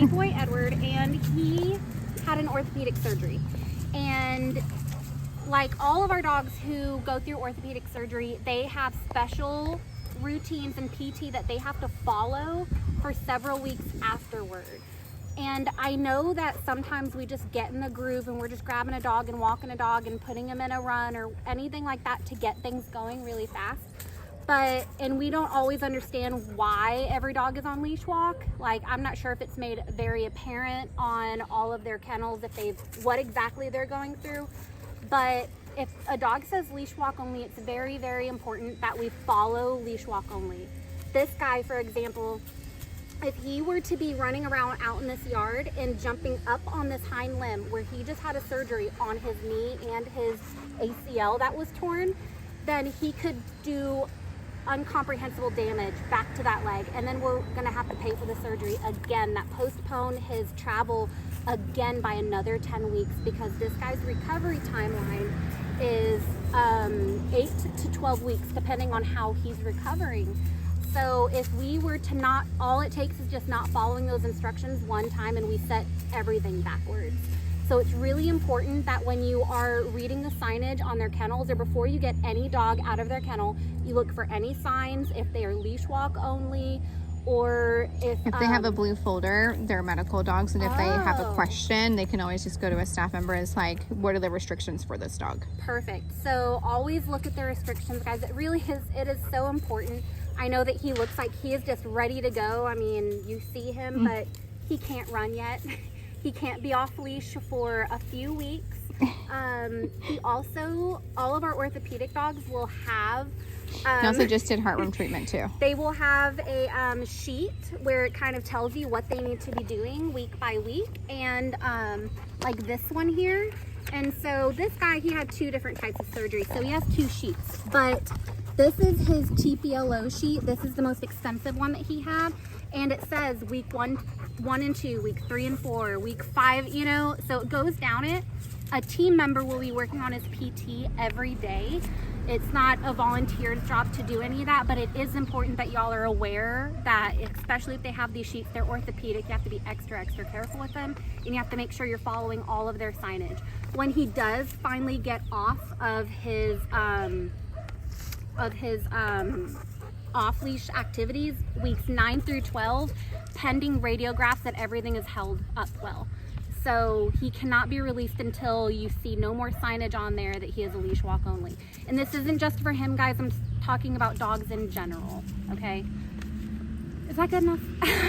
big boy Edward, and he had an orthopedic surgery. And like all of our dogs who go through orthopedic surgery, they have special routines and PT that they have to follow for several weeks afterward. And I know that sometimes we just get in the groove and we're just grabbing a dog and walking a dog and putting him in a run or anything like that to get things going really fast. And we don't always understand why every dog is on leash walk. Like, I'm not sure if it's made very apparent on all of their kennels, what exactly they're going through. But if a dog says leash walk only, it's very, very important that we follow leash walk only. This guy, for example, if he were to be running around out in this yard and jumping up on this hind limb where he just had a surgery on his knee and his ACL that was torn, then he could do incomprehensible damage back to that leg, and then we're gonna have to pay for the surgery again. That postpone his travel again by another 10 weeks because this guy's recovery timeline is 8 to 12 weeks depending on how he's recovering. So if we were to not, all it takes is just not following those instructions one time and we set everything backwards. So it's really important that when you are reading the signage on their kennels or before you get any dog out of their kennel, you look for any signs if they are leash walk only, or if they have a blue folder, they're medical dogs, and if they have a question, they can always just go to a staff member and it's like, what are the restrictions for this dog? Perfect. So always look at the restrictions, guys. It is so important. I know that he looks like he is just ready to go. I mean, you see him, but he can't run yet. He can't be off leash for a few weeks. He also, all of our orthopedic dogs will have He also just did heartworm treatment too. They will have a sheet where it kind of tells you what they need to be doing week by week, and like this one here. And so this guy, he had 2 different types of surgery, so he has 2 sheets, but this is his TPLO sheet. This is the most expensive one that he had, and it says week 1 and 2, week 3 and 4, week 5, you know, so it goes down it. A team member will be working on his PT every day. It's not a volunteer's job to do any of that, but it is important that y'all are aware that, especially if they have these sheets, they're orthopedic, you have to be extra careful with them, and you have to make sure you're following all of their signage. When he does finally get off of his off-leash activities, weeks 9 through 12, pending radiographs that everything is held up well. So he cannot be released until you see no more signage on there that he is a leash walk only. And this isn't just for him, guys. I'm talking about dogs in general, okay? Is that good enough?